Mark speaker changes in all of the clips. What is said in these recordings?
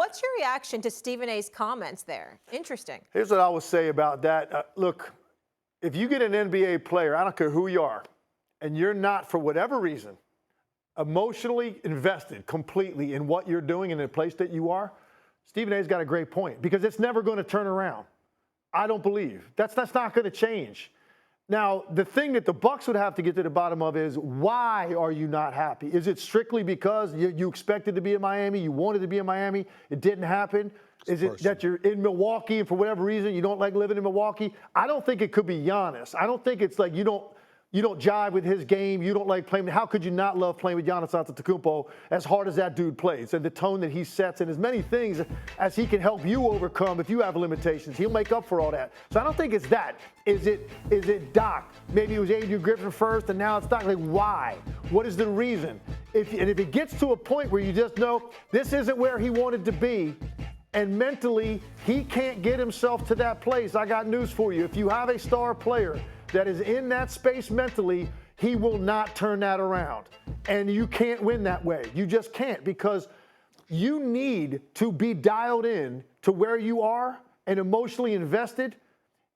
Speaker 1: what's your reaction to Stephen A's comments there? Interesting.
Speaker 2: Here's what I would say about that. Look, if you get an NBA player, I don't care who you are, and you're not, for whatever reason, emotionally invested completely in what you're doing and in the place that you are, Stephen A's got a great point, because it's never going to turn around. I don't believe. That's not going to change. Now, the thing that the Bucks would have to get to the bottom of is, why are you not happy? Is it strictly because you expected to be in Miami, you wanted to be in Miami, it didn't happen? Is it that you're in Milwaukee and for whatever reason you don't like living in Milwaukee? I don't think it could be Giannis. I don't think it's like you don't jive with his game. You don't like playing. How could you not love playing with Giannis Antetokounmpo as hard as that dude plays and the tone that he sets and as many things as he can help you overcome if you have limitations? He'll make up for all that. So I don't think it's that. Is it Doc? Maybe it was Adrian Griffin first and now it's Doc. Like, why? What is the reason? If it gets to a point where you just know this isn't where he wanted to be, and mentally he can't get himself to that place, I got news for you. If you have a star player that is in that space mentally, he will not turn that around. And you can't win that way. You just can't, because you need to be dialed in to where you are and emotionally invested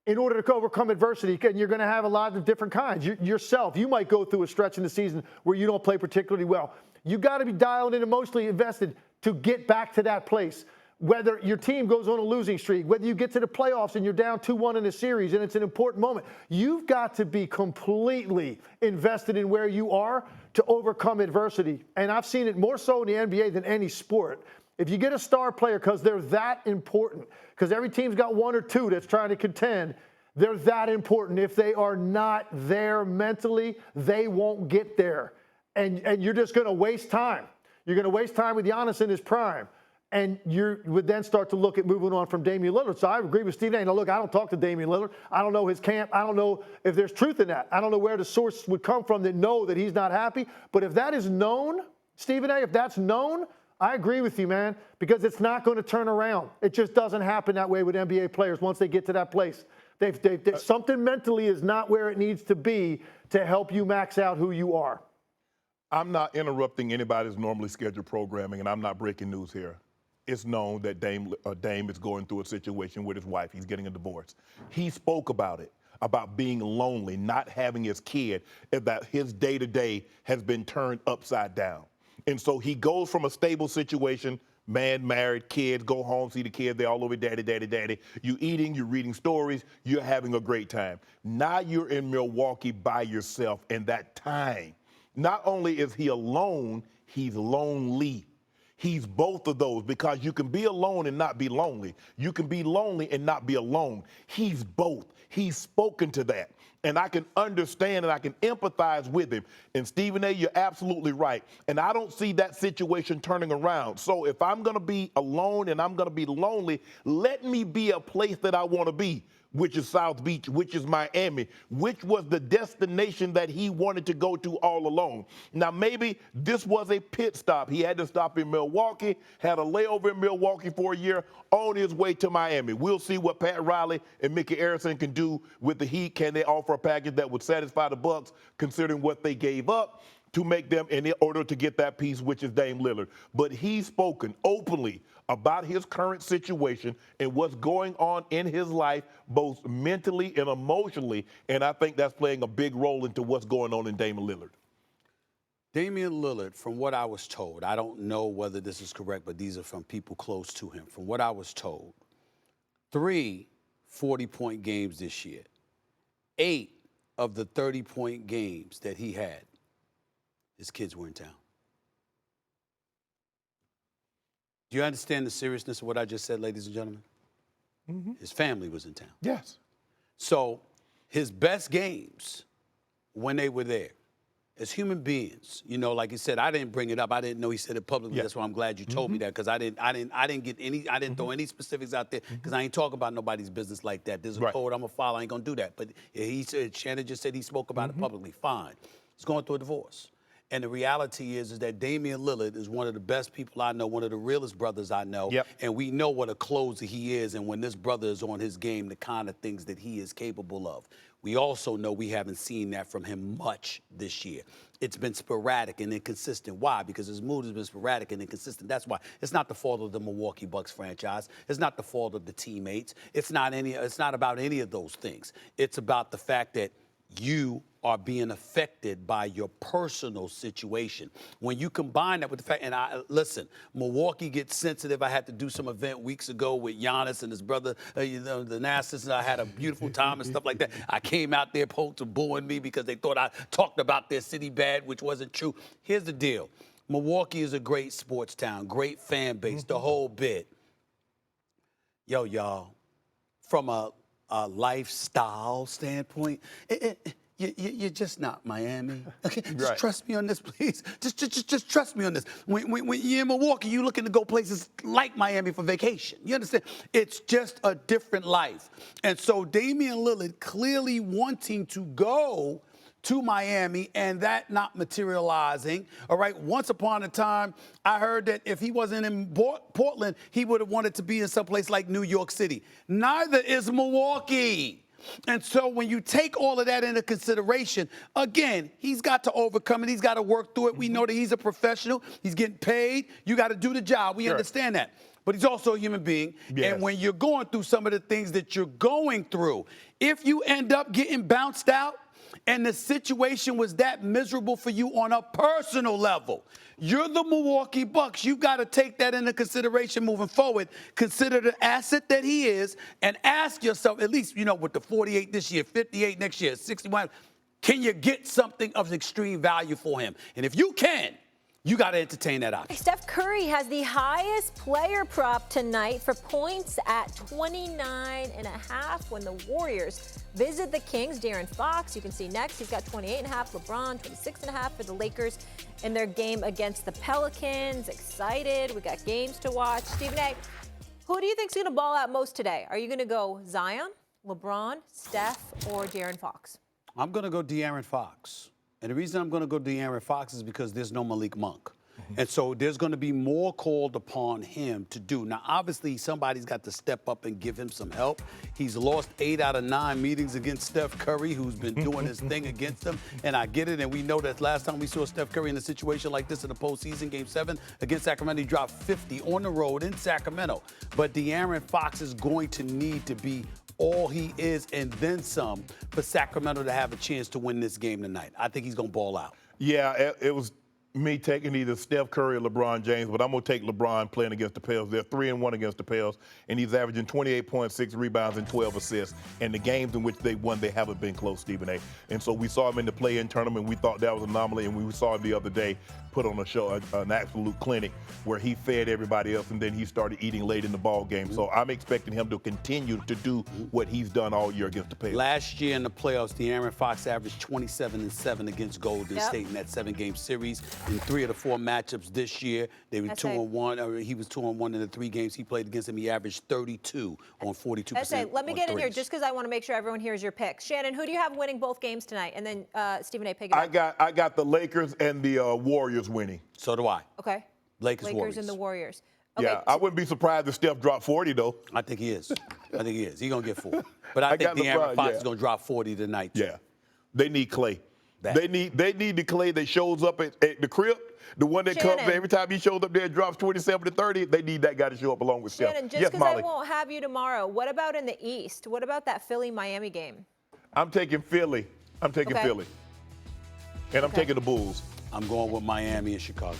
Speaker 2: in order to overcome adversity. And you're going to have a lot of different kinds. Yourself, you might go through a stretch in the season where you don't play particularly well. You got to be dialed in, emotionally invested to get back to that place. Whether your team goes on a losing streak, whether you get to the playoffs and you're down 2-1 in a series and it's an important moment, you've got to be completely invested in where you are to overcome adversity. And I've seen it more so in the NBA than any sport. If you get a star player, because they're that important, because every team's got one or two that's trying to contend, they're that important. If they are not there mentally, they won't get there. And you're just going to waste time. You're going to waste time with Giannis in his prime. And you would then start to look at moving on from Damian Lillard. So I agree with Stephen A. Now, look, I don't talk to Damian Lillard. I don't know his camp. I don't know if there's truth in that. I don't know where the source would come from that know that he's not happy. But if that is known, Stephen A., if that's known, I agree with you, man, because it's not going to turn around. It just doesn't happen that way with NBA players once they get to that place. Something mentally is not where it needs to be to help you max out who you are.
Speaker 3: I'm not interrupting anybody's normally scheduled programming, and I'm not breaking news here. It's known that Dame is going through a situation with his wife. He's getting a divorce. He spoke about it, about being lonely, not having his kid, and that his day-to-day has been turned upside down. And so he goes from a stable situation, man, married, kids, go home, see the kids, they're all over daddy, daddy, daddy. You eating, you're reading stories, you're having a great time. Now you're in Milwaukee by yourself, and that time, not only is he alone, he's lonely. He's both of those, because you can be alone and not be lonely. You can be lonely and not be alone. He's both. He's spoken to that. And I can understand and I can empathize with him. And Stephen A., you're absolutely right. And I don't see that situation turning around. So if I'm going to be alone and I'm going to be lonely, let me be a place that I want to be, which is South Beach, which is Miami, which was the destination that he wanted to go to all along. Now, maybe this was a pit stop. He had to stop in Milwaukee, had a layover in Milwaukee for a year, on his way to Miami. We'll see what Pat Riley and Mickey Arison can do with the Heat. Can they offer a package that would satisfy the Bucks, considering what they gave up to make them in order to get that piece, which is Dame Lillard. But he's spoken openly about his current situation and what's going on in his life, both mentally and emotionally, and I think that's playing a big role into what's going on in Damian Lillard.
Speaker 4: Damian Lillard, from what I was told, I don't know whether this is correct, but these are from people close to him. From what I was told, 3 40-point games this year. 8 of the 30-point games that he had, his kids were in town. Do you understand the seriousness of what I just said, ladies and gentlemen? Mm-hmm. His family was in town.
Speaker 3: Yes.
Speaker 4: So his best games, when they were there, as human beings, you know, like he said, I didn't bring it up. I didn't know he said it publicly. Yeah. That's why I'm glad you told me that, because I didn't get any, I didn't throw any specifics out there, because I ain't talk about nobody's business like that. There's a code I'm gonna follow. I ain't gonna do that. But he said, Shannon just said he spoke about it publicly. Fine. He's going through a divorce. And the reality is that Damian Lillard is one of the best people I know, one of the realest brothers I know.
Speaker 3: Yep.
Speaker 4: And we know what a closer he is. And when this brother is on his game, the kind of things that he is capable of. We also know we haven't seen that from him much this year. It's been sporadic and inconsistent. Why? Because his mood has been sporadic and inconsistent. That's why. It's not the fault of the Milwaukee Bucks franchise. It's not the fault of the teammates. It's not about any of those things. It's about the fact that you are being affected by your personal situation. When you combine that with the fact, and listen, Milwaukee gets sensitive. I had to do some event weeks ago with Giannis and his brother, the Nassus, and I had a beautiful time and stuff like that. I came out there, folks were booing me because they thought I talked about their city bad, which wasn't true. Here's the deal. Milwaukee is a great sports town, great fan base, the whole bit. Yo, y'all, from a lifestyle standpoint, you're just not Miami. Okay, just trust me on this, please. Just trust me on this. When you're in Milwaukee, you're looking to go places like Miami for vacation. You understand? It's just a different life. And so Damian Lillard clearly wanting to go to Miami and that not materializing. All right, once upon a time, I heard that if he wasn't in Portland, he would have wanted to be in some place like New York City. Neither is Milwaukee. And so when you take all of that into consideration, again, he's got to overcome it. He's got to work through it. We know that he's a professional. He's getting paid. You got to do the job. We understand that. But he's also a human being. Yes. And when you're going through some of the things that you're going through, if you end up getting bounced out, and the situation was that miserable for you on a personal level, you're the Milwaukee Bucks. You've got to take that into consideration moving forward. Consider the asset that he is and ask yourself, at least, with the 48 this year, 58 next year, 61, can you get something of extreme value for him? And if you can, you got to entertain that option.
Speaker 1: Steph Curry has the highest player prop tonight for points at 29.5 when the Warriors visit the Kings. De'Aaron Fox, you can see next. He's got 28.5. LeBron, 26.5 for the Lakers in their game against the Pelicans. Excited. We got games to watch. Stephen A., who do you think's going to ball out most today? Are you going to go Zion, LeBron, Steph, or De'Aaron Fox?
Speaker 4: I'm going to go De'Aaron Fox. And the reason I'm going to go De'Aaron Fox is because there's no Malik Monk. And so there's going to be more called upon him to do. Now, obviously, somebody's got to step up and give him some help. He's lost 8 out of 9 meetings against Steph Curry, who's been doing his thing against him. And I get it. And we know that last time we saw Steph Curry in a situation like this in the postseason, Game 7 against Sacramento, he dropped 50 on the road in Sacramento. But De'Aaron Fox is going to need to be all he is and then some for Sacramento to have a chance to win this game tonight. I think he's going to ball out.
Speaker 3: Yeah, it was me taking either Steph Curry or LeBron James, but I'm going to take LeBron playing against the Pels. They're 3-1 against the Pels, and he's averaging 28.6 rebounds and 12 assists. And the games in which they won, they haven't been close, Stephen A. And so we saw him in the play-in tournament. We thought that was an anomaly, and we saw him the other day put on a show, an absolute clinic where he fed everybody else, and then he started eating late in the ball game. So I'm expecting him to continue to do what he's done all year against the Pels.
Speaker 4: Last year in the playoffs, De'Aaron Fox averaged 27-7 against Golden State in that 7-game series. In 3 of the 4 matchups this year, they were 2-1. He was 2-1 in the 3 games he played against him. He averaged 32 on 42%.
Speaker 1: Let me get in here just because I want to make sure everyone hears your picks. Shannon, who do you have winning both games tonight? And then Stephen A. piggyback.
Speaker 3: I got the Lakers and the Warriors winning.
Speaker 4: So do I.
Speaker 1: Okay.
Speaker 4: Lakers
Speaker 1: Warriors. And the Warriors. Okay.
Speaker 3: Yeah, I wouldn't be surprised if Steph dropped 40, though.
Speaker 4: I think he is. He's going to get 4. But I think De'Aaron Fox is going to drop 40 tonight, too.
Speaker 3: Yeah. They need Clay. They need the Clay that shows up at the crib. The one that comes every time he shows up there and drops 27 to 30. They need that guy to show up along with Steph.
Speaker 1: Shannon, just because I won't have you tomorrow, what about in the East? What about that Philly-Miami game?
Speaker 3: I'm taking Philly. Philly. And I'm taking the Bulls.
Speaker 4: I'm going with Miami and Chicago.